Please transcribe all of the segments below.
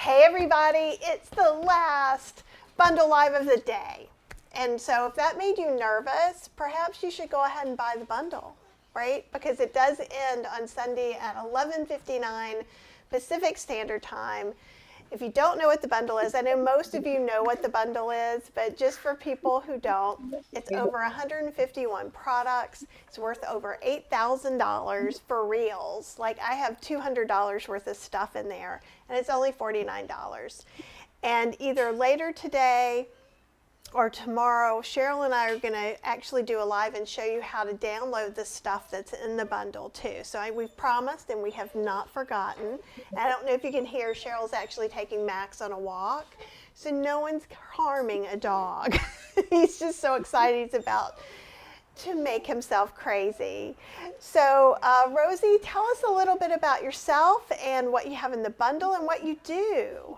Hey everybody, it's the last bundle live of the day. And so if that made you nervous, perhaps you should go ahead and buy the bundle, right? Because it does end on Sunday at 11:59 Pacific Standard Time. If you don't know what the bundle is, I know most of you know what the bundle is, but just for people who don't, it's over 151 products. It's worth over $8,000 for reals. Like I have $200 worth of stuff in there, and it's only $49. And either later today or tomorrow, Cheryl and I are going to actually do a live and show you how to download the stuff that's in the bundle too. So we've promised and we have not forgotten. I don't know if you can hear, Cheryl's actually taking Max on a walk. So no one's harming a dog. He's just so excited. He's about to make himself crazy. So Rosie, tell us a little bit about yourself and what you have in the bundle and what you do.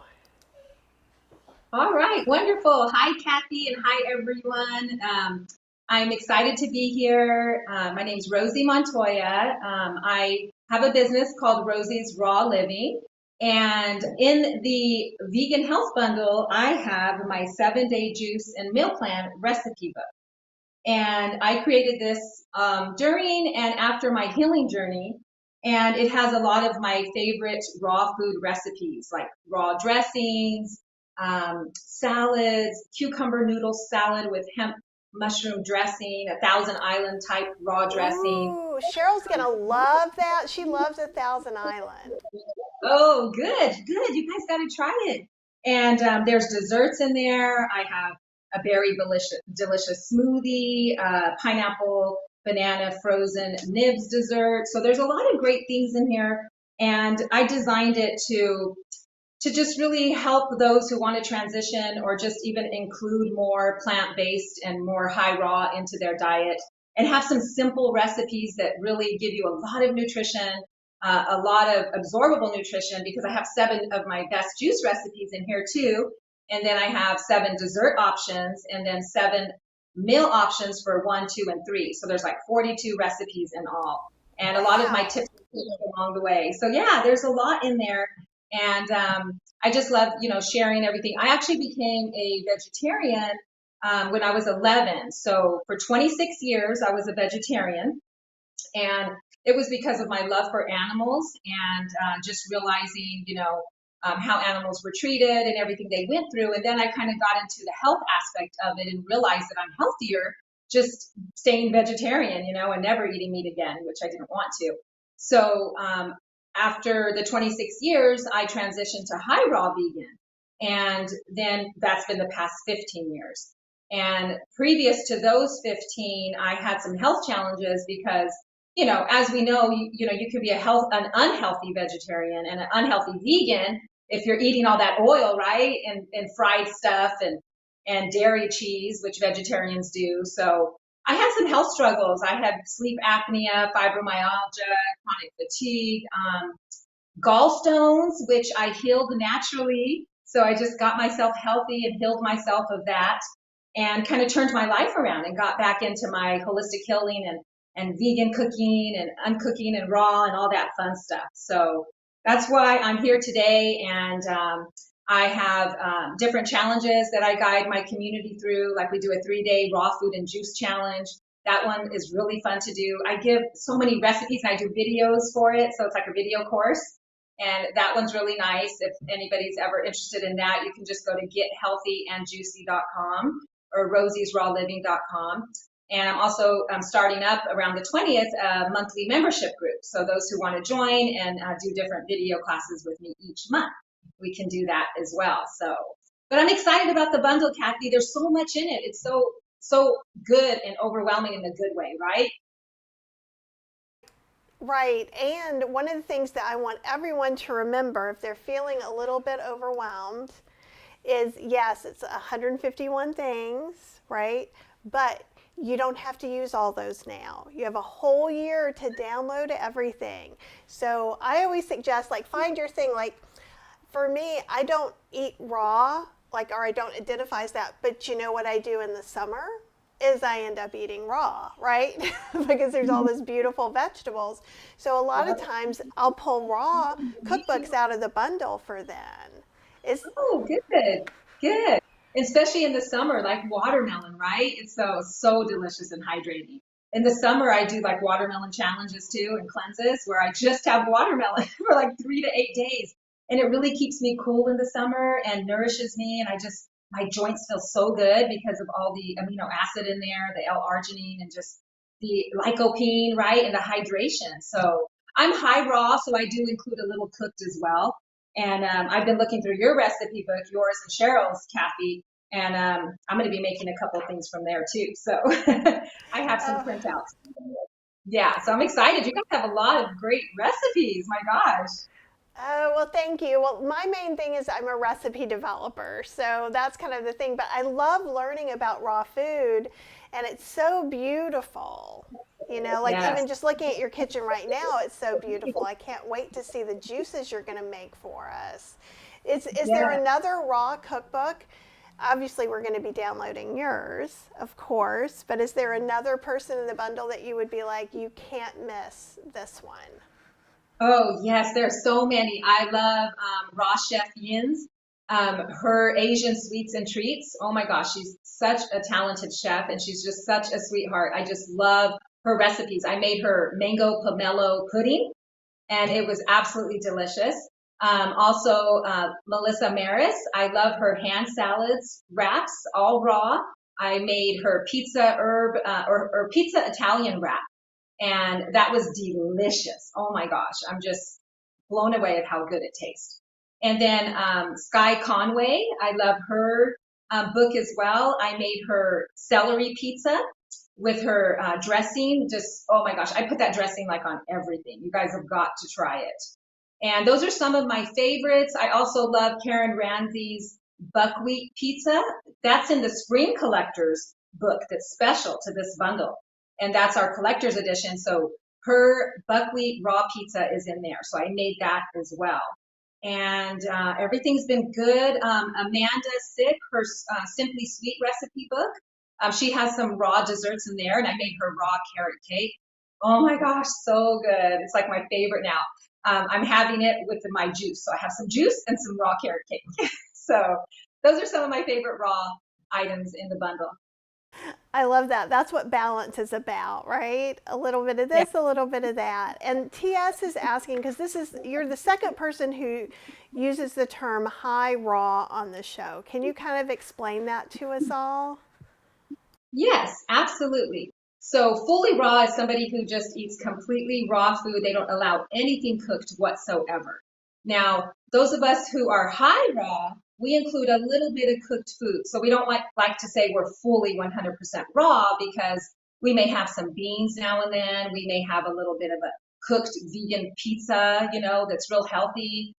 All right, wonderful. Hi, Kathy, and hi, everyone. I'm excited to be here. My name is Rosie Montoya. I have a business called Rosie's Raw Living. And in the Vegan Health Bundle, I have my 7-day juice and meal plan recipe book. And I created this during and after my healing journey. And it has a lot of my favorite raw food recipes, like raw dressings, salads, cucumber noodle salad with hemp mushroom dressing, a Thousand Island type raw dressing. Ooh, Cheryl's gonna love that. She loves a Thousand Island. Oh, good. You guys got to try it. And there's desserts in there. I have a berry delicious smoothie, pineapple, banana frozen nibs dessert. So there's a lot of great things in here. And I designed it to just really help those who want to transition or just even include more plant-based and more high raw into their diet and have some simple recipes that really give you a lot of nutrition, a lot of absorbable nutrition, because I have 7 of my best juice recipes in here too. And then I have 7 dessert options and then 7 meal options for 1, 2, and 3. So there's like 42 recipes in all. And a lot of my tips along the way. So yeah, there's a lot in there. And I just love, sharing everything. I actually became a vegetarian when I was 11. So for 26 years, I was a vegetarian. And it was because of my love for animals and just realizing, how animals were treated and everything they went through. And then I kind of got into the health aspect of it and realized that I'm healthier just staying vegetarian, and never eating meat again, which I didn't want to. So after the 26 years, I transitioned to high raw vegan. And then that's been the past 15 years. And previous to those 15, I had some health challenges because, as we know, you could be an unhealthy vegetarian and an unhealthy vegan if you're eating all that oil, right? And fried stuff and dairy cheese, which vegetarians do. So I had some health struggles. I had sleep apnea, fibromyalgia, chronic fatigue, gallstones, which I healed naturally. So I just got myself healthy and healed myself of that and kind of turned my life around and got back into my holistic healing and vegan cooking and uncooking and raw and all that fun stuff. So that's why I'm here today. And I have different challenges that I guide my community through. Like we do a 3-day raw food and juice challenge. That one is really fun to do. I give so many recipes and I do videos for it. So it's like a video course. And that one's really nice. If anybody's ever interested in that, you can just go to gethealthyandjuicy.com or rosiesrawliving.com. And I'm also starting up around the 20th a monthly membership group. So those who want to join and do different video classes with me each month, we can do that as well. So, but I'm excited about the bundle, Kathy. There's so much in it. It's so good and overwhelming in a good way, right? Right. And one of the things that I want everyone to remember if they're feeling a little bit overwhelmed is, yes, it's 151 things, right? But you don't have to use all those now. You have a whole year to download everything. So I always suggest, find your thing. Like, for me, I don't eat raw, or I don't identify as that. But you know what I do in the summer? Is I end up eating raw, right? Because there's all those beautiful vegetables. So a lot of times I'll pull raw cookbooks out of the bundle for then. Is Oh, good, good. Especially in the summer, like watermelon, right? It's so delicious and hydrating. In the summer, I do like watermelon challenges too and cleanses where I just have watermelon for like 3 to 8 days. And it really keeps me cool in the summer and nourishes me. And my joints feel so good because of all the amino acid in there, the L-arginine and just the lycopene, right? And the hydration. So I'm high raw, so I do include a little cooked as well. And I've been looking through your recipe book, yours and Cheryl's, Kathy, and I'm going to be making a couple of things from there too. So I have some oh, printouts. Yeah, so I'm excited. You guys have a lot of great recipes. My gosh. oh, well, thank you. Well, my main thing is I'm a recipe developer, so that's kind of the thing. But I love learning about raw food, and it's so beautiful. Like Yes. even just looking at your kitchen right now, it's so beautiful. I can't wait to see the juices you're going to make for us. Is there Yeah. another raw cookbook? Obviously, we're going to be downloading yours, of course, but is there another person in the bundle that you would be like, you can't miss this one? Oh, yes, there are so many. I love Raw Chef Yin's, her Asian sweets and treats. Oh my gosh, she's such a talented chef and she's just such a sweetheart. I just love her recipes. I made her mango pomelo pudding and it was absolutely delicious. Also, Melissa Maris, I love her hand salads, wraps, all raw. I made her pizza herb or pizza Italian wrap and that was delicious. Oh my gosh, I'm just blown away at how good it tastes. And then Sky Conway, I love her book as well. I made her celery pizza with her dressing. Just oh my gosh, I put that dressing like on everything. You guys have got to try it. And those are some of my favorites. I also love Karen Ramsey's buckwheat pizza. That's in the Spring Collectors book that's special to this bundle. And that's our collector's edition. So her buckwheat raw pizza is in there. So I made that as well. And everything's been good. Amanda Sick, her Simply Sweet recipe book, she has some raw desserts in there, and I made her raw carrot cake. Oh my gosh, so good. It's like my favorite now. I'm having it with my juice. So I have some juice and some raw carrot cake. So those are some of my favorite raw items in the bundle. I love that. That's what balance is about, right? A little bit of Yeah. this, a little bit of that. And TS is asking because you're the second person who uses the term high raw on the show. Can you kind of explain that to us all? Yes, absolutely. So fully raw is somebody who just eats completely raw food. They don't allow anything cooked whatsoever. Now, those of us who are high raw, we include a little bit of cooked food. So we don't like to say we're fully 100% raw because we may have some beans now and then. We may have a little bit of a cooked vegan pizza, that's real healthy.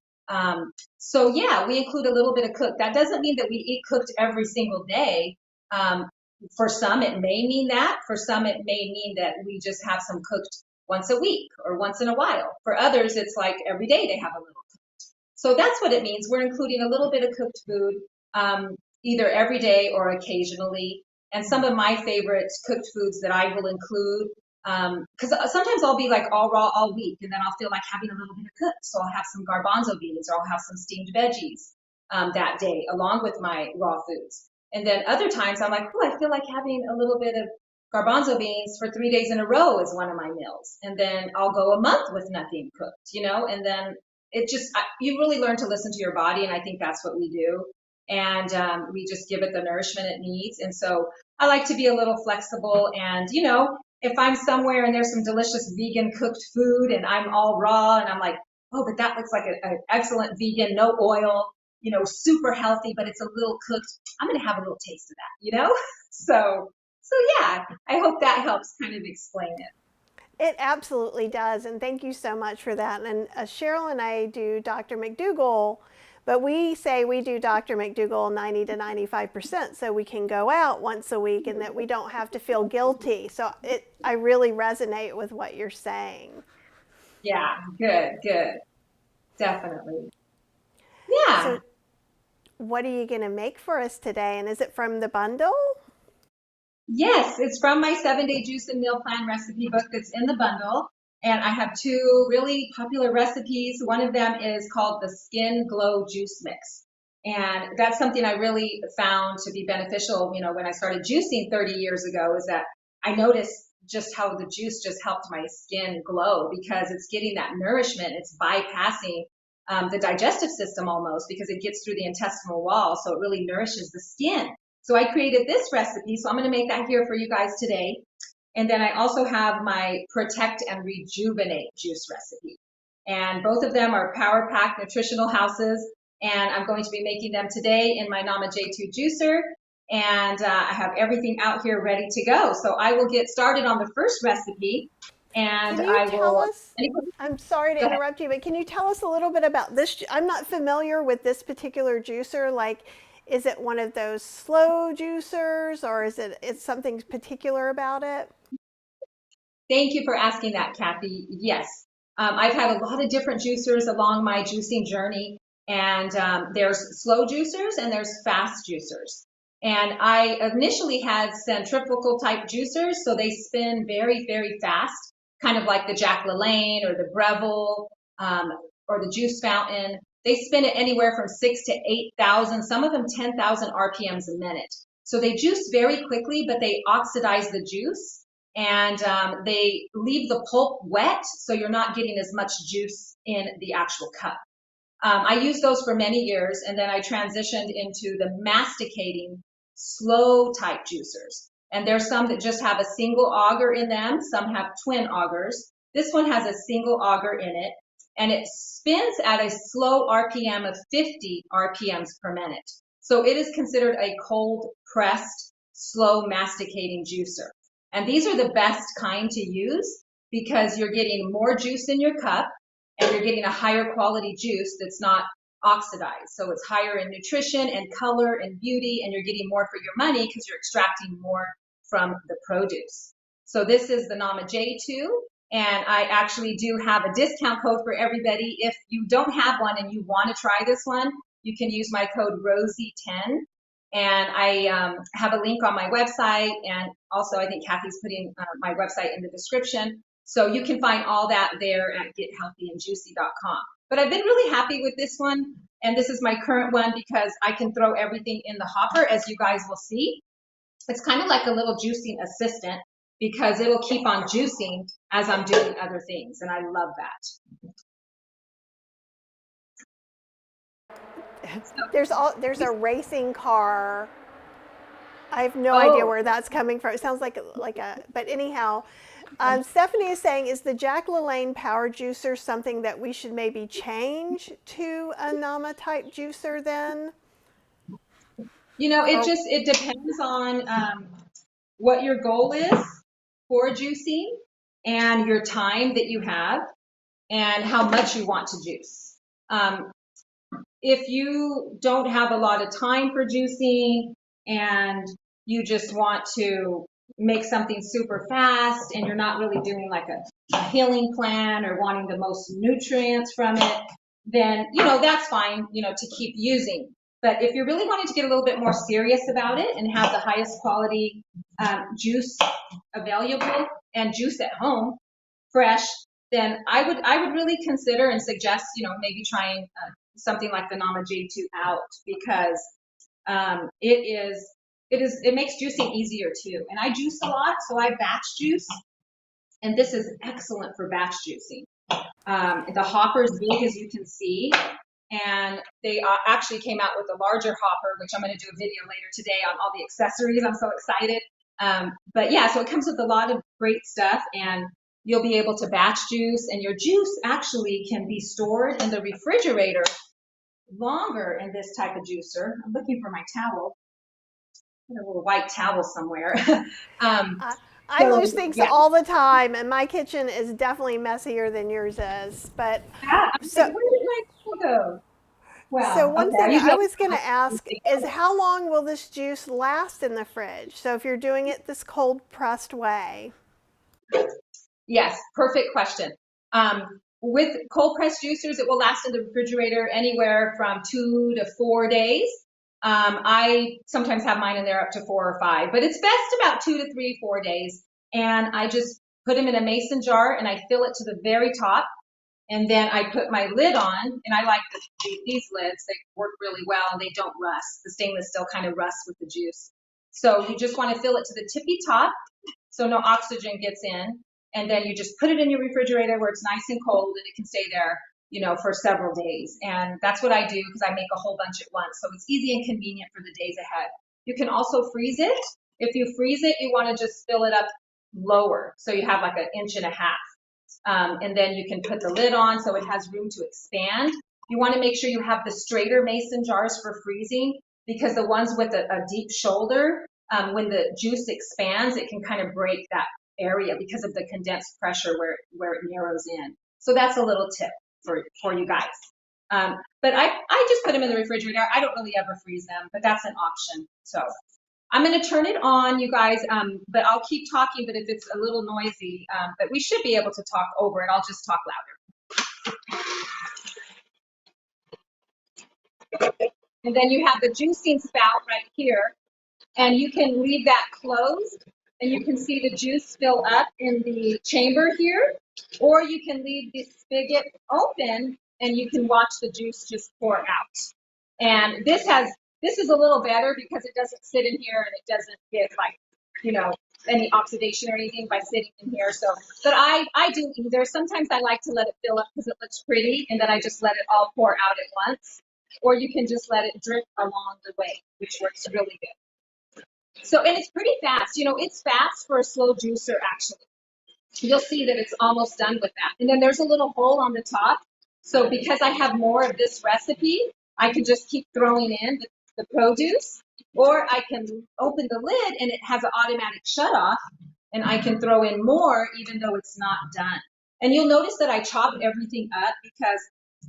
So yeah, we include a little bit of cooked. That doesn't mean that we eat cooked every single day. Um, for some, it may mean that. For some, it may mean that we just have some cooked once a week or once in a while. For others, it's like every day they have a little. So that's what it means. We're including a little bit of cooked food, either every day or occasionally. And some of my favorite cooked foods that I will include, because sometimes I'll be like all raw all week, and then I'll feel like having a little bit of cooked. So I'll have some garbanzo beans or I'll have some steamed veggies that day, along with my raw foods. And then other times I'm like, oh, I feel like having a little bit of garbanzo beans for 3 days in a row is one of my meals. And then I'll go a month with nothing cooked, and then it just, you really learn to listen to your body. And I think that's what we do. And we just give it the nourishment it needs. And so I like to be a little flexible. And, if I'm somewhere and there's some delicious vegan cooked food and I'm all raw and I'm like, oh, but that looks like an excellent vegan, no oil, super healthy, but it's a little cooked. I'm going to have a little taste of that. So yeah, I hope that helps kind of explain it. It absolutely does. And thank you so much for that. And Cheryl and I do Dr. McDougall, but we say we do Dr. McDougall 90 to 95% so we can go out once a week and that we don't have to feel guilty. So I really resonate with what you're saying. Yeah, good, good. Definitely. Yeah. So what are you going to make for us today? And is it from the bundle? Yes, it's from my 7-day juice and meal plan recipe book that's in the bundle. And I have two really popular recipes. One of them is called the Skin Glow Juice Mix. And that's something I really found to be beneficial, when I started juicing 30 years ago, is that I noticed just how the juice just helped my skin glow because it's getting that nourishment. It's bypassing the digestive system almost because it gets through the intestinal wall. So it really nourishes the skin. So I created this recipe. So I'm going to make that here for you guys today. And then I also have my Protect and Rejuvenate juice recipe. And both of them are power packed nutritional houses. And I'm going to be making them today in my Nama J2 juicer. And I have everything out here ready to go. So I will get started on the first recipe. And Can you I tell will. us, I'm sorry to interrupt you, but can you tell us a little bit about this? I'm not familiar with this particular juicer. Like, is it one of those slow juicers or is it's something particular about it? Thank you for asking that, Kathy. Yes, I've had a lot of different juicers along my juicing journey, and there's slow juicers and there's fast juicers. And I initially had centrifugal type juicers, so they spin very, very fast, kind of like the Jack LaLanne or the Breville or the Juice Fountain. They spin it anywhere from 6 to 8,000, some of them 10,000 RPMs a minute. So they juice very quickly, but they oxidize the juice and they leave the pulp wet, so you're not getting as much juice in the actual cup. I used those for many years, and then I transitioned into the masticating, slow type juicers. And there's some that just have a single auger in them, some have twin augers. This one has a single auger in it, and it spins at a slow RPM of 50 RPMs per minute. So it is considered a cold pressed, slow masticating juicer. And these are the best kind to use because you're getting more juice in your cup and you're getting a higher quality juice that's not oxidized. So it's higher in nutrition and color and beauty, and you're getting more for your money because you're extracting more from the produce. So this is the Nama J2, and I actually do have a discount code for everybody. If you don't have one and you want to try this one, you can use my code Rosie10. And I have a link on my website, and also I think Kathy's putting my website in the description. So you can find all that there at gethealthyandjuicy.com. But I've been really happy with this one, and this is my current one because I can throw everything in the hopper, as you guys will see. It's kind of like a little juicing assistant because it'll keep on juicing as I'm doing other things, and I love that. There's a racing car. I have no idea where that's coming from. It sounds like but anyhow, Stephanie is saying, is the Jack LaLanne power juicer something that we should maybe change to a Nama type juicer then? It depends on what your goal is for juicing and your time that you have and how much you want to juice. If you don't have a lot of time for juicing and you just want to make something super fast and you're not really doing like a healing plan or wanting the most nutrients from it, then, that's fine, to keep using. But if you're really wanting to get a little bit more serious about it and have the highest quality juice available and juice at home, fresh, then I would really consider and suggest, maybe trying something like the Nama J2 out because it makes juicing easier too. And I juice a lot, so I batch juice, and this is excellent for batch juicing. The hopper is big, as you can see, and they actually came out with a larger hopper, which I'm going to do a video later today on all the accessories. I'm so excited. But yeah, so it comes with a lot of great stuff, and you'll be able to batch juice, and your juice actually can be stored in the refrigerator longer in this type of juicer. I'm looking for my towel. A little white towel somewhere. I lose things all the time, and my kitchen is definitely messier than yours is. But so where did my towel go? Well, so one thing I was going to ask is how long will this juice last in the fridge? So if you're doing it this cold pressed way. Yes, perfect question. With cold pressed juicers, it will last in the refrigerator anywhere from 2 to 4 days. I sometimes have mine in there up to 4 or 5, but it's best about 2 to 3, 4 days. And I just put them in a mason jar and I fill it to the very top. And then I put my lid on, and I like these lids. They work really well, and they don't rust. The stainless steel kind of rusts with the juice. So you just want to fill it to the tippy top so no oxygen gets in. And then you just put it in your refrigerator where it's nice and cold, and it can stay there, for several days. And that's what I do because I make a whole bunch at once. So it's easy and convenient for the days ahead. You can also freeze it. If you freeze it, you want to just fill it up lower. So you have like 1.5 inches. And then you can put the lid on so it has room to expand. You want to make sure you have the straighter mason jars for freezing, because the ones with a deep shoulder, when the juice expands, it can kind of break that area because of the condensed pressure where it narrows in. So that's a little tip for you guys. But I just put them in the refrigerator. I don't really ever freeze them, but that's an option. So I'm going to turn it on, you guys, but I'll keep talking, but if it's a little noisy, but we should be able to talk over it. I'll just talk louder. And then you have the juicing spout right here, and you can leave that closed, and you can see the juice fill up in the chamber here, or you can leave the spigot open, and you can watch the juice just pour out. And this is a little better because it doesn't sit in here and it doesn't get any oxidation or anything by sitting in here. So, but I do either. Sometimes I like to let it fill up because it looks pretty, and then I just let it all pour out at once. Or you can just let it drip along the way, which works really good. So, and it's pretty fast. It's fast for a slow juicer, actually. You'll see that it's almost done with that. And then there's a little hole on the top. So because I have more of this recipe, I can just keep throwing in the produce, or I can open the lid and it has an automatic shut off, and I can throw in more even though it's not done. And you'll notice that I chop everything up because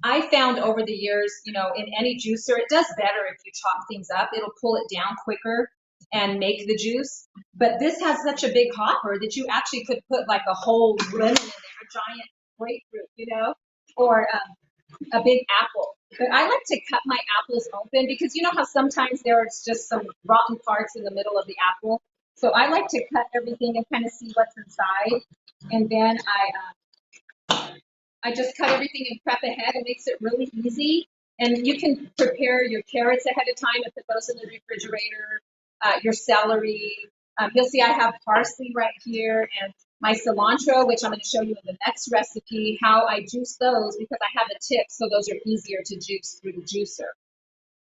I found over the years, in any juicer, it does better if you chop things up. It'll pull it down quicker and make the juice. But this has such a big hopper that you actually could put like a whole lemon in there, a giant grapefruit, or a big apple. But I like to cut my apples open because you know how sometimes there's just some rotten parts in the middle of the apple. So I like to cut everything and kind of see what's inside. And then I just cut everything and prep ahead. It makes it really easy. And you can prepare your carrots ahead of time and put those in the refrigerator, your celery. You'll see I have parsley right here, and my cilantro, which I'm going to show you in the next recipe, how I juice those because I have a tip, so those are easier to juice through the juicer.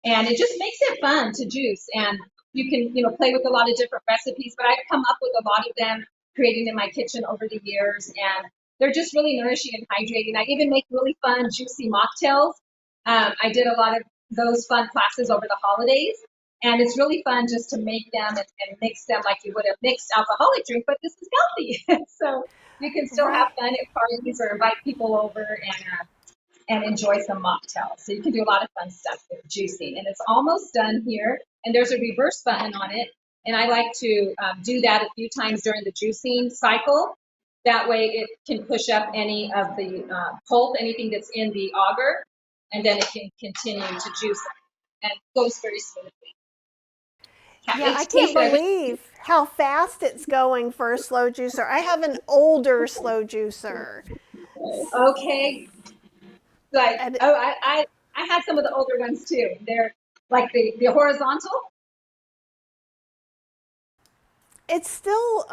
And it just makes it fun to juice. And you can, play with a lot of different recipes, but I've come up with a lot of them, creating in my kitchen over the years, and they're just really nourishing and hydrating. I even make really fun, juicy mocktails. I did a lot of those fun classes over the holidays, and it's really fun just to make them and mix them like you would a mixed alcoholic drink, but this is healthy. So you can still have fun at parties or invite people over and enjoy some mocktails. So you can do a lot of fun stuff with juicing. And it's almost done here, and there's a reverse button on it, and I like to do that a few times during the juicing cycle. That way it can push up any of the pulp, anything that's in the auger, and then it can continue to juice and it goes very smoothly. Yeah, I can't believe how fast it's going for a slow juicer. I have an older slow juicer. Okay. I had some of the older ones too. They're like the horizontal. It's still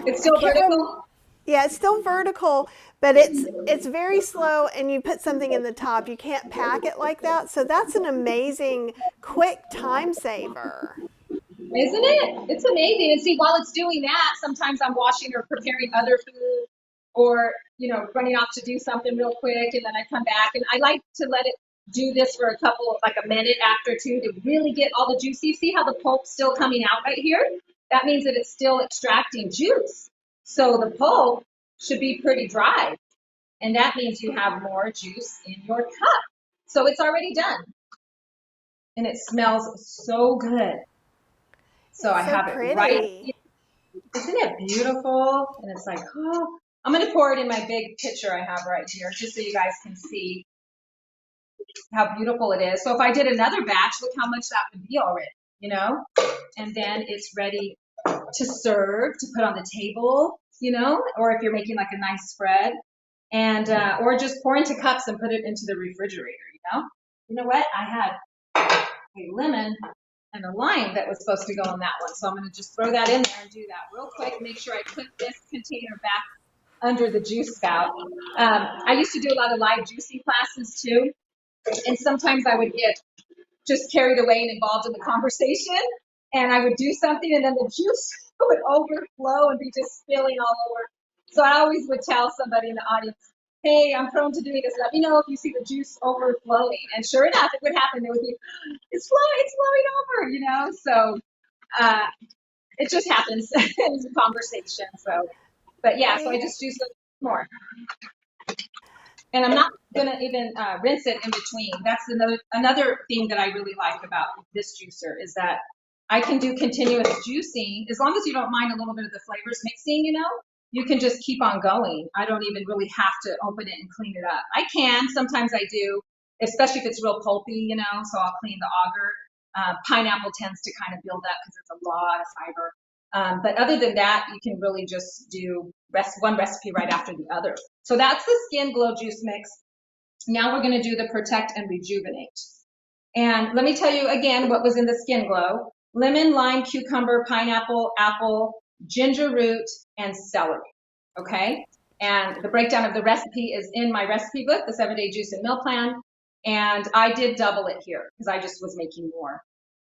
it's still vertical. Yeah, it's still vertical, but it's very slow, and you put something in the top. You can't pack it like that. So that's an amazing quick time saver. Isn't it? It's amazing. And see, while it's doing that, sometimes I'm washing or preparing other food, or running off to do something real quick, and then I come back, and I like to let it do this for a minute after too, to really get all the juice. You see how the pulp's still coming out right here? That means that it's still extracting juice. So the pulp should be pretty dry, and that means you have more juice in your cup. So it's already done, and it smells so good. So I have it right here. Isn't it beautiful? And it's like, oh, I'm going to pour it in my big pitcher I have right here, just so you guys can see how beautiful it is. So if I did another batch, look how much that would be already, and then it's ready to serve, to put on the table, or if you're making like a nice spread. and or just pour into cups and put it into the refrigerator. You know what? I had a lemon and a lime that was supposed to go in that one, so I'm going to just throw that in there and do that real quick. Make sure I put this container back under the juice spout. I used to do a lot of live juicing classes too, and sometimes I would get just carried away and involved in the conversation, and I would do something, and then the juice would overflow and be just spilling all over. So I always would tell somebody in the audience, hey, I'm prone to doing this. Let me know if you see the juice overflowing. And sure enough, it would happen. It would be, it's flowing over, So it just happens in the conversation. So, but yeah, so I just juice it more. And I'm not gonna even rinse it in between. That's another thing that I really like about this juicer is that I can do continuous juicing as long as you don't mind a little bit of the flavors mixing. You can just keep on going. I don't even really have to open it and clean it up. I can, sometimes I do, especially if it's real pulpy, so I'll clean the auger. Pineapple tends to kind of build up because it's a lot of fiber. But other than that, you can really just do one recipe right after the other. So that's the Skin Glow Juice Mix. Now we're going to do the Protect and Rejuvenate. And let me tell you again what was in the Skin Glow. Lemon, lime, cucumber, pineapple, apple, ginger root, and celery. Okay? And the breakdown of the recipe is in my recipe book, the 7-Day Juice and Meal Plan. And I did double it here because I just was making more.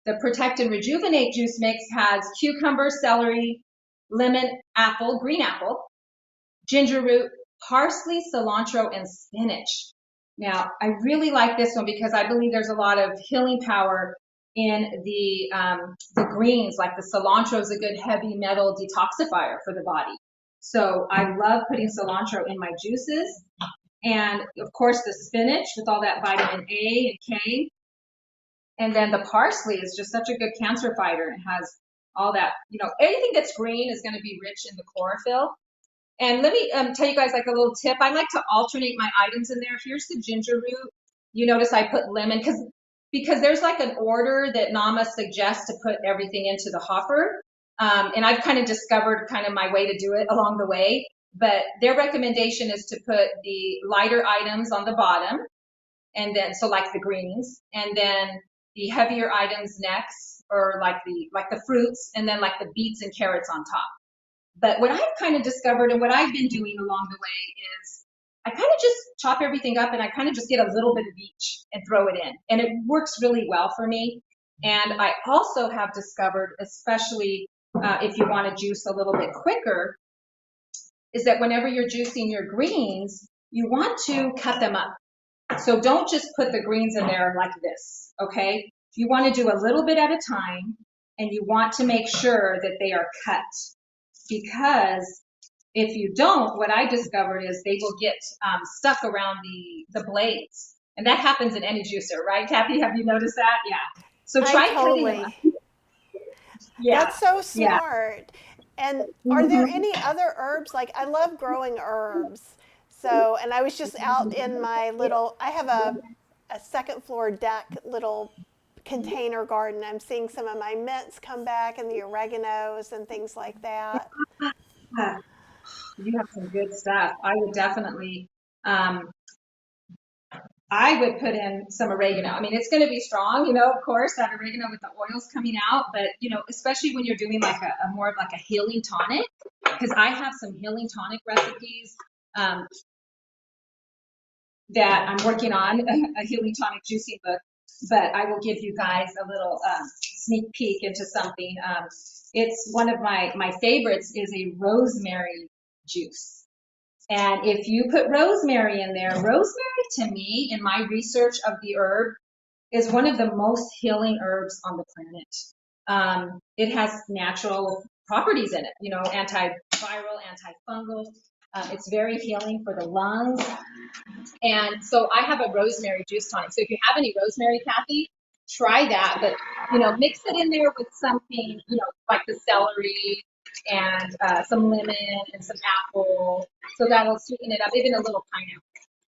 The Protect and Rejuvenate Juice Mix has cucumber, celery, lemon, apple, green apple, ginger root, parsley, cilantro, and spinach. Now, I really like this one because I believe there's a lot of healing power in the greens, like the cilantro is a good heavy metal detoxifier for the body. So I love putting cilantro in my juices. And of course the spinach with all that vitamin A and K. And then the parsley is just such a good cancer fighter. It has all that, anything that's green is going to be rich in the chlorophyll. And let me tell you guys like a little tip. I like to alternate my items in there. Here's the ginger root. You notice I put lemon because there's like an order that Nama suggests to put everything into the hopper. And I've kind of discovered kind of my way to do it along the way. But their recommendation is to put the lighter items on the bottom. And then, so like the greens, and then the heavier items next, or like the fruits, and then like the beets and carrots on top. But what I've kind of discovered and what I've been doing along the way is I kind of just chop everything up and I kind of just get a little bit of each and throw it in. And it works really well for me. And I also have discovered, especially if you want to juice a little bit quicker, is that whenever you're juicing your greens, you want to cut them up. So don't just put the greens in there like this, okay? You want to do a little bit at a time, and you want to make sure that they are cut. Because if you don't, what I discovered is they will get stuck around the blades. And that happens in any juicer, right, Kathy? Have you noticed that? Yeah. So try cutting them up. Yeah. That's so smart. Yeah. And are there any other herbs? Like I love growing herbs. So, and I was just out in my I have a second floor deck little container garden. I'm seeing some of my mints come back and the oreganos and things like that. You have some good stuff. I would definitely, I would put in some oregano. I mean, it's going to be strong, of course, that oregano with the oils coming out, but, especially when you're doing like a more of like a healing tonic, because I have some healing tonic recipes that I'm working on, a healing tonic juicing book, but I will give you guys a little sneak peek into something. It's one of my favorites is a rosemary juice. And if you put rosemary in there, rosemary to me, in my research of the herb, is one of the most healing herbs on the planet. It has natural properties in it, antiviral, antifungal. It's very healing for the lungs. And so I have a rosemary juice tonic. So if you have any rosemary, Kathy, try that. But, mix it in there with something, like the celery and some lemon and some apple. So that'll sweeten it up, even a little pineapple.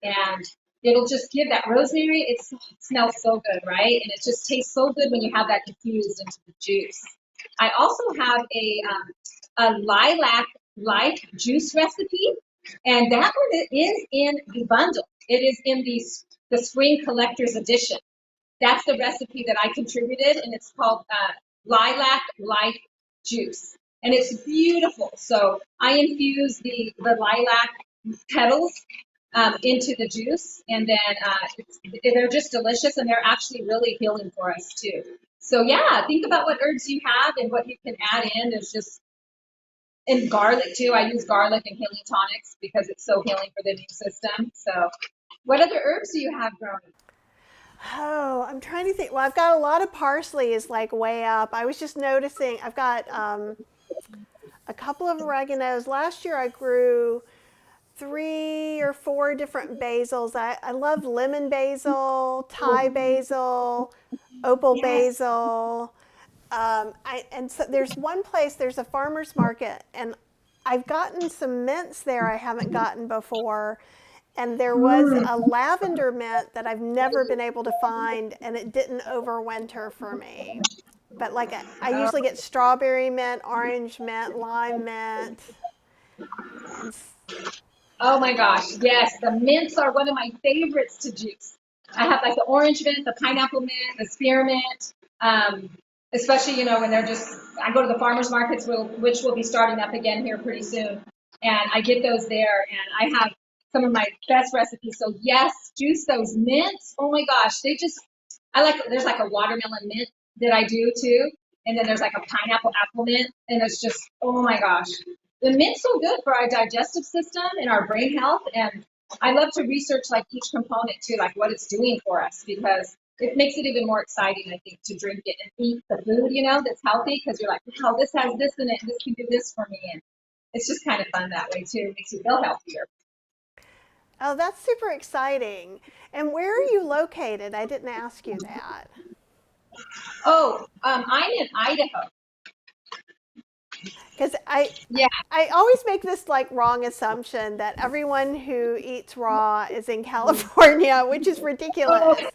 And it'll just give that rosemary, it smells so good, right? And it just tastes so good when you have that infused into the juice. I also have a lilac life juice recipe. And that one is in the bundle. It is in the Spring Collector's Edition. That's the recipe that I contributed, and it's called Lilac Life Juice. And it's beautiful. So I infuse the lilac petals into the juice, and then they're just delicious, and they're actually really healing for us too. So yeah, think about what herbs you have and what you can add in. There's just, and garlic too. I use garlic and healing tonics because it's so healing for the immune system. So what other herbs do you have growing? Oh, I'm trying to think. Well, I've got a lot of parsley is like way up. I was just noticing I've got a couple of oreganos. Last year I grew 3 or 4 different basils. I love lemon basil, Thai basil, opal Yes. basil. And so there's one place, there's a farmer's market, and I've gotten some mints there I haven't gotten before. And there was a lavender mint that I've never been able to find, and it didn't overwinter for me. But like I usually get strawberry mint, orange mint, lime mint. And Oh my gosh, yes, the mints are one of my favorites to juice. I have like the orange mint, the pineapple mint, the spearmint, especially, when they're just, I go to the farmers markets, which will be starting up again here pretty soon. And I get those there, and I have some of my best recipes. So yes, juice those mints. Oh my gosh, there's like a watermelon mint that I do too. And then there's like a pineapple apple mint. And it's just, oh my gosh. The mint's so good for our digestive system and our brain health. And I love to research like each component too, like what it's doing for us, because it makes it even more exciting, I think, to drink it and eat the food, that's healthy, because you're like, wow, this has this in it, and this can do this for me. And it's just kind of fun that way too. It makes you feel healthier. oh, that's super exciting. And where are you located? I didn't ask you that. Oh, I'm in Idaho. Because I Yeah. I always make this like wrong assumption that everyone who eats raw is in California, which is Oh, ridiculous.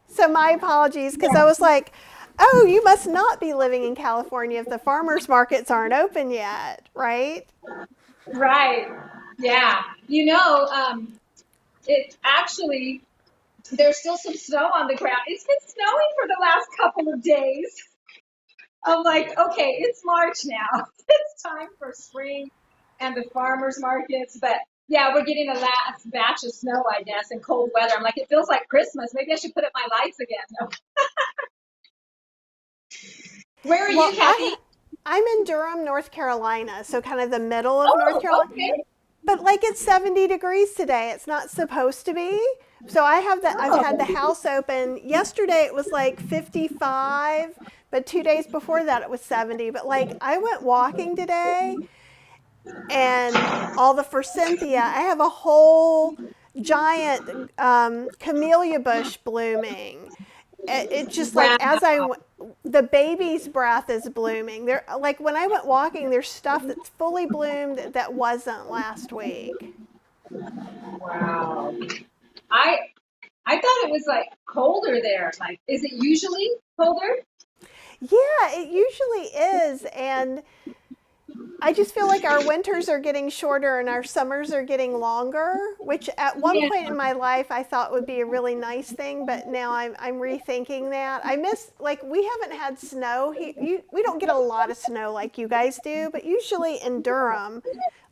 So my apologies, because I was like, oh, you must not be living in California if the farmers markets aren't open yet, right? right. Yeah. It actually, there's still some snow on the ground. It's been snowing for the last couple of days. I'm like, okay, it's March now. It's time for spring and the farmers markets. But yeah, we're getting a last batch of snow, I guess, and cold weather. I'm like, it feels like Christmas. Maybe I should put up my lights again. No. Where are you, Well, Kathy? I'm in Durham, North Carolina, so kind of the middle of North Oh, Carolina. okay. But like it's 70 degrees today. It's not supposed to be. So I've had the Oh, house open. Yesterday it was like 55, but 2 days before that it was 70. But like I went walking today and all the forsythia, I have a whole giant camellia bush blooming. It just like wow. the baby's breath is blooming. There, like when I went walking, there's stuff that's fully bloomed that wasn't last week. Wow. I I thought it was like colder there. Like, is it usually colder? Yeah, it usually is, and I just feel like our winters are getting shorter and our summers are getting longer, which at one Yeah. point in my life I thought would be a really nice thing, but now I'm rethinking that. I miss, like, we haven't had snow. We don't get a lot of snow like you guys do, but usually in Durham,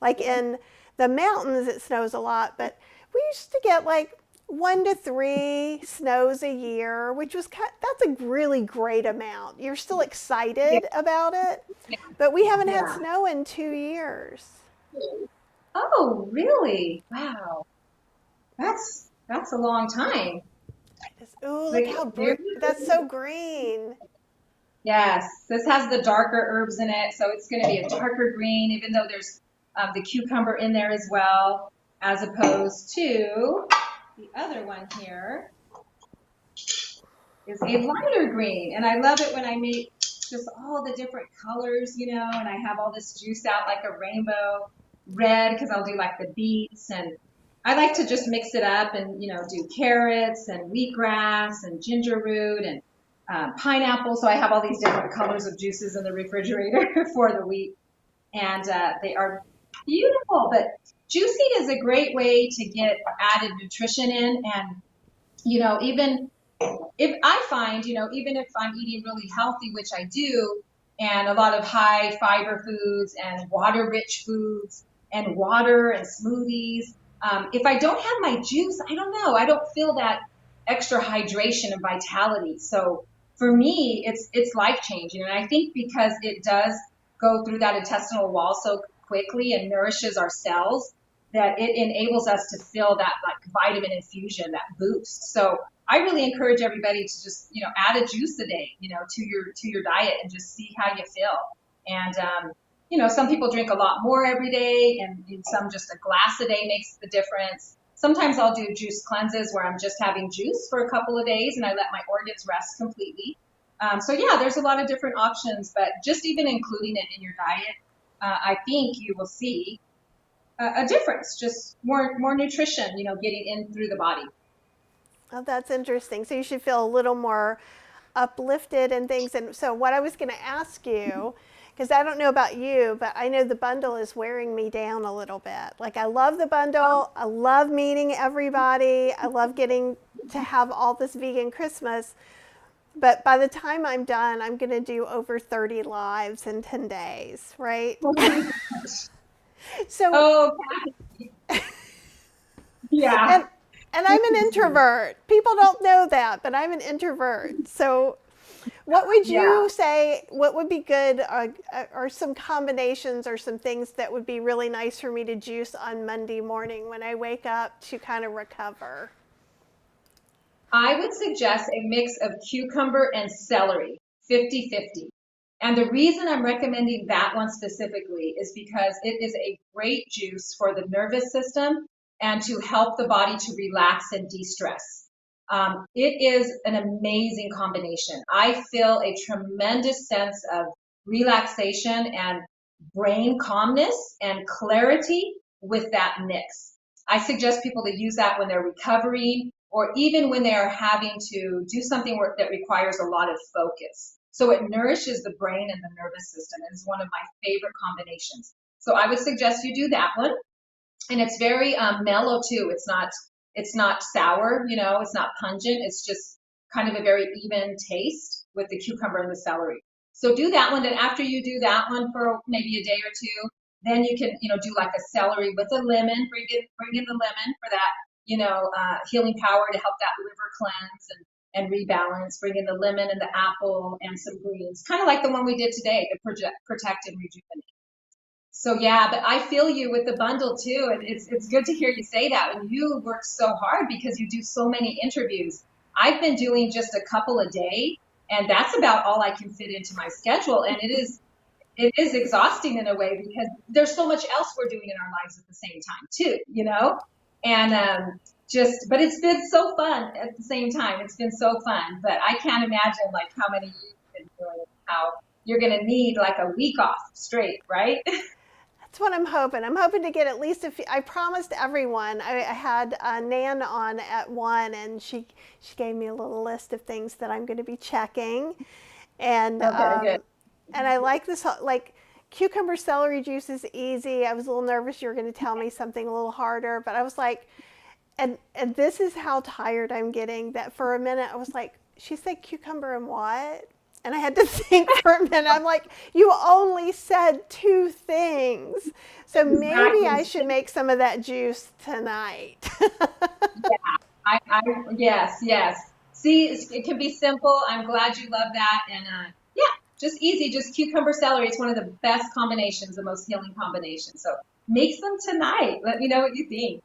like in the mountains, it snows a lot, but we used to get like 1 to 3 snows a year, which was that's a really great amount. You're still Yeah. excited about it, but we haven't had Yeah. snow in 2 years. Oh, really? Wow. That's a long time. Ooh, look Like, how that's so green. yes, this has the darker herbs in it, so it's going to be a darker green, even though there's the cucumber in there as well, as opposed to the other one here is a lighter green. And I love it when I make just all the different colors, and I have all this juice out like a rainbow red, because I'll do like the beets, and I like to just mix it up and, do carrots and wheatgrass and ginger root and pineapple. So I have all these different colors of juices in the refrigerator for the week. And they are beautiful. But juicing is a great way to get added nutrition in. And, even if I find, even if I'm eating really healthy, which I do, and a lot of high fiber foods and water rich foods and water and smoothies, if I don't have my juice, I don't know, I don't feel that extra hydration and vitality. So for me, it's life changing. And I think because it does go through that intestinal wall so quickly and nourishes our cells, that it enables us to feel that like vitamin infusion, that boost. So I really encourage everybody to just, add a juice a day, to your diet and just see how you feel. And, some people drink a lot more every day, and some just a glass a day makes the difference. Sometimes I'll do juice cleanses where I'm just having juice for a couple of days and I let my organs rest completely. So yeah, there's a lot of different options, but just even including it in your diet, I think you will see a difference, just more nutrition, getting in through the body. Oh, that's interesting. So you should feel a little more uplifted and things. And so what I was going to ask you, because I don't know about you, but I know the bundle is wearing me down a little bit. Like I love the bundle. I love meeting everybody. I love getting to have all this vegan Christmas. But by the time I'm done, I'm going to do over 30 lives in 10 days, right? Oh my gosh. So, Oh, yeah. and and I'm an introvert. People don't know that, but I'm an introvert. So, what would Yeah. you say? What would be good, or some combinations, or some things that would be really nice for me to juice on Monday morning when I wake up to kind of recover? I would suggest a mix of cucumber and celery, 50-50. And the reason I'm recommending that one specifically is because it is a great juice for the nervous system and to help the body to relax and de-stress. It is an amazing combination. I feel a tremendous sense of relaxation and brain calmness and clarity with that mix. I suggest people to use that when they're recovering or even when they are having to do something that requires a lot of focus. So it nourishes the brain and the nervous system. It is one of my favorite combinations. So I would suggest you do that one. And it's very mellow too. It's not sour, it's not pungent. It's just kind of a very even taste with the cucumber and the celery. So do that one. Then after you do that one for maybe a day or two, then you can, do like a celery with a lemon. Bring in the lemon for that, healing power to help that liver cleanse and rebalance. Bring in the lemon and the apple and some greens, kind of like the one we did today to protect and rejuvenate. So yeah, but I feel you with the bundle too, and it's good to hear you say that. And you work so hard because you do so many interviews. I've been doing just a couple a day, and that's about all I can fit into my schedule. And it is exhausting in a way because there's so much else we're doing in our lives at the same time too. And but it's been so fun at the same time. It's been so fun, but I can't imagine like how many you've been doing, how you're gonna need like a week off straight, right? That's what I'm hoping. I'm hoping to get at least a few. I promised everyone. I had Nan on at 1, and she gave me a little list of things that I'm going to be checking, and Okay, good. and I like this. Like cucumber celery juice is easy. I was a little nervous you were going to tell me something a little harder, but I was like, and this is how tired I'm getting. That for a minute I was like, she said cucumber and what? And I had to think for a minute. I'm like, you only said 2 things. So maybe I should Exactly. make some of that juice tonight. Yes, yes. See, it can be simple. I'm glad you love that. And yeah, just easy, just cucumber celery. It's one of the best combinations, the most healing combinations. So make some tonight. Let me know what you think.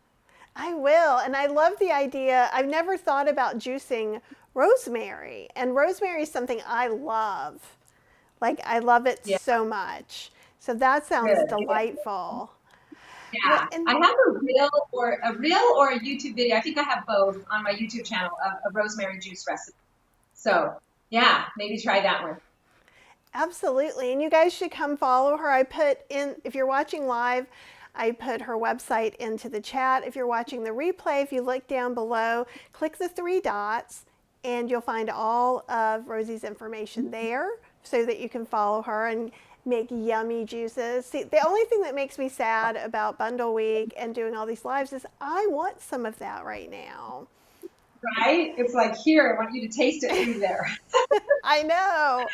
I will. And I love the idea. I've never thought about juicing rosemary. And rosemary is something I love. Like, I love it Yeah, so much. So that sounds good. delightful. What, Yeah, I and have a reel or a YouTube video. I think I have both on my YouTube channel of a rosemary juice recipe. So yeah, maybe try that one. Absolutely. And you guys should come follow her. I put in, if you're watching live, I put her website into the chat. If you're watching the replay, if you look down below, click the 3 dots and you'll find all of Rosie's information there so that you can follow her and make yummy juices. See, the only thing that makes me sad about Bundle Week and doing all these lives is I want some of that right now. Right? It's like, here, I want you to taste it through there. I know.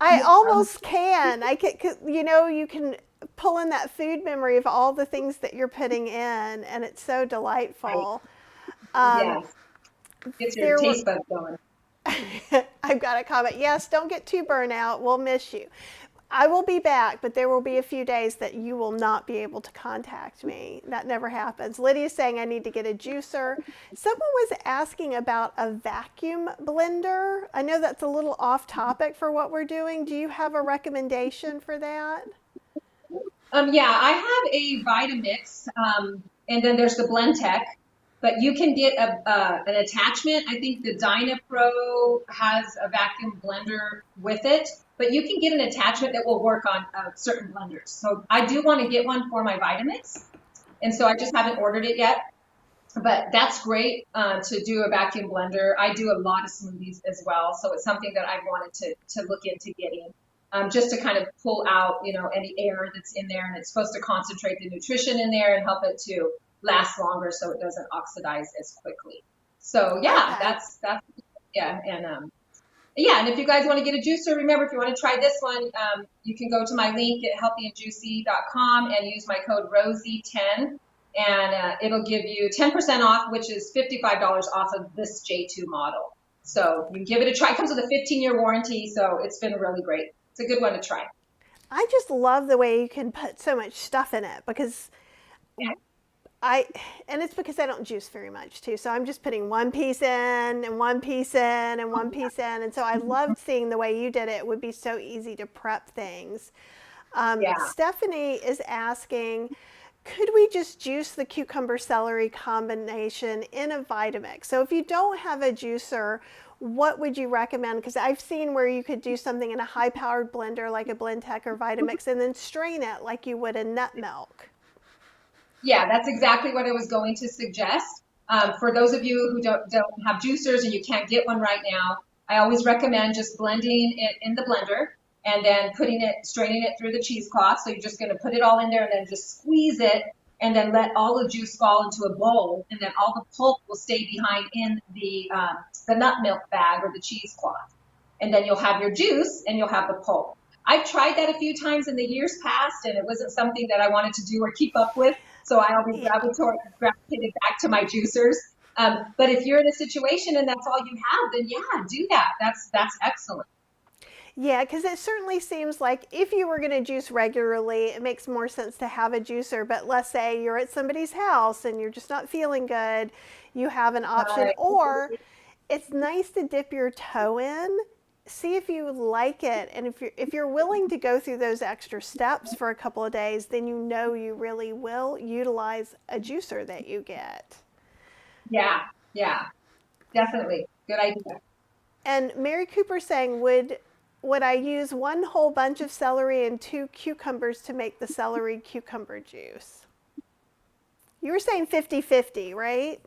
I Yeah. almost can. I can, you can pull in that food memory of all the things that you're putting in, and it's so Right. delightful. Um, Yes. Gets your there were, taste buds going. I've got a comment. Yes, don't get too burnt out. We'll miss you. I will be back, but there will be a few days that you will not be able to contact me. That never happens. Lydia's saying I need to get a juicer. Someone was asking about a vacuum blender. I know that's a little off topic for what we're doing. Do you have a recommendation for that? Yeah, I have a Vitamix, and then there's the Blend Tech, but you can get an attachment. I think the DynaPro has a vacuum blender with it, but you can get an attachment that will work on certain blenders. So I do want to get one for my Vitamix, and so I just haven't ordered it yet. But that's great to do a vacuum blender. I do a lot of smoothies as well, so it's something that I've wanted to look into getting, just to kind of pull out, any air that's in there, and it's supposed to concentrate the nutrition in there and help it to last longer, so it doesn't oxidize as quickly. So yeah, Okay. that's yeah, and yeah, and if you guys want to get a juicer, remember if you want to try this one, you can go to my link at healthyandjuicy.com and use my code Rosie10, and it'll give you 10% off, which is $55 off of this J2 model. So you can give it a try. It comes with a 15-year warranty, so it's been really great. It's a good one to try. I just love the way you can put so much stuff in it because Yeah. I, and it's because I don't juice very much too. So I'm just putting one piece in and one piece in and one piece in. And so I loved seeing the way you did it. It would be so easy to prep things. Yeah. Stephanie is asking, could we just juice the cucumber celery combination in a Vitamix? So if you don't have a juicer, what would you recommend? Because I've seen where you could do something in a high powered blender like a Blendtec or Vitamix and then strain it like you would in nut milk. Yeah, that's exactly what I was going to suggest. For those of you who don't have juicers and you can't get one right now, I always recommend just blending it in the blender and then straining it through the cheesecloth. So you're just going to put it all in there and then just squeeze it and then let all the juice fall into a bowl, and then all the pulp will stay behind in the nut milk bag or the cheesecloth. And then you'll have your juice and you'll have the pulp. I've tried that a few times in the years past, and it wasn't something that I wanted to do or keep up with. So I always Yeah. gravitated back to my juicers. But if you're in a situation and that's all you have, then yeah, do that. That's excellent. Yeah, because it certainly seems like if you were going to juice regularly, it makes more sense to have a juicer. But let's say you're at somebody's house and you're just not feeling good, you have an option. Right. Or it's nice to dip your toe in, see if you like it, and if you're willing to go through those extra steps for a couple of days, then you really will utilize a juicer that you get. Yeah, yeah, definitely. Good idea. And Mary Cooper saying, would I use one whole bunch of celery and two cucumbers to make the celery cucumber juice? You were saying 50-50, right?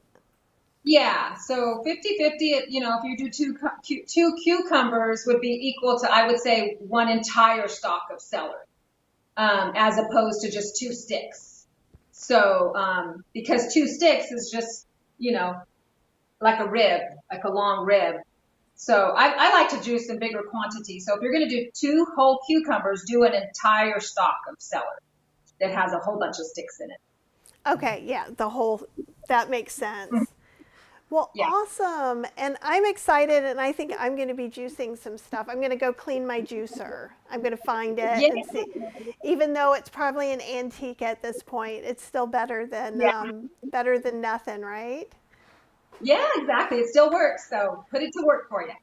Yeah, so 50-50, if you do two cucumbers would be equal to, I would say, one entire stalk of celery, as opposed to just two sticks. So, because two sticks is just, like a rib, like a long rib. So I like to juice in bigger quantities. So if you're going to do two whole cucumbers, do an entire stalk of celery that has a whole bunch of sticks in it. Okay, yeah, that makes sense. Well, Yeah. awesome. And I'm excited, and I think I'm going to be juicing some stuff. I'm going to go clean my juicer. I'm going to find it Yeah. and see. Even though it's probably an antique at this point, it's still Yeah. better than nothing, right? Yeah, exactly. It still works. So put it to work for you.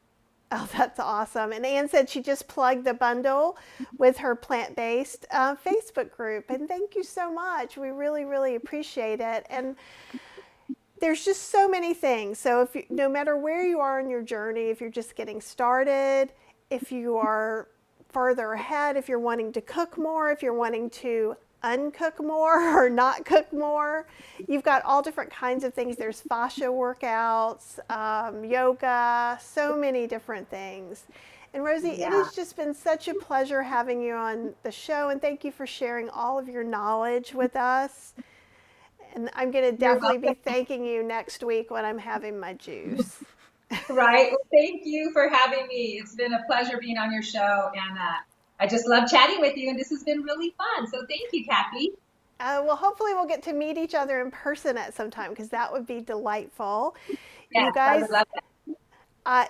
Oh, that's awesome. And Anne said she just plugged the bundle with her plant based Facebook group. And thank you so much. We really, really appreciate it. And there's just so many things. So no matter where you are in your journey, if you're just getting started, if you are further ahead, if you're wanting to cook more, if you're wanting to uncook more or not cook more. You've got all different kinds of things. There's fascia workouts, yoga, so many different things. And Rosie, it Yeah. has just been such a pleasure having you on the show, and thank you for sharing all of your knowledge with us. And I'm going to You're definitely be welcome. thanking you next week when I'm having my juice. Right. Well, thank you for having me. It's been a pleasure being on your show, and I just love chatting with you, and this has been really fun. So thank you, Kathy. Well, hopefully, we'll get to meet each other in person at some time because that would be delightful. You Yes, I would guys, love that.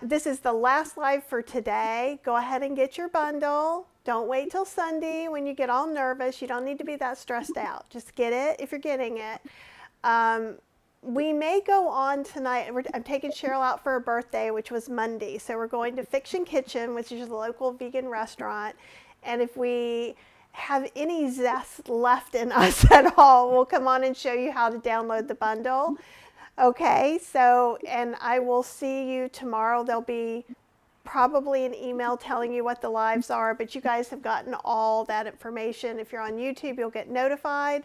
this is the last live for today. Go ahead and get your bundle. Don't wait till Sunday when you get all nervous. You don't need to be that stressed out. Just get it if you're getting it. Um, we may go on tonight. I'm taking Cheryl out for her birthday, which was Monday. So we're going to Fiction Kitchen, which is a local vegan restaurant. And if we have any zest left in us at all, we'll come on and show you how to download the bundle. Okay, so, and I will see you tomorrow. There'll be probably an email telling you what the lives are, but you guys have gotten all that information. If you're on YouTube, you'll get notified.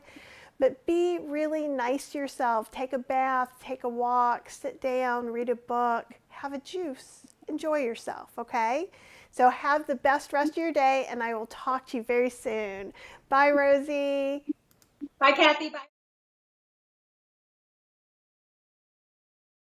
But be really nice to yourself. Take a bath, take a walk, sit down, read a book, have a juice. Enjoy yourself, okay? So have the best rest of your day, and I will talk to you very soon. Bye, Rosie. Bye, Kathy. Bye.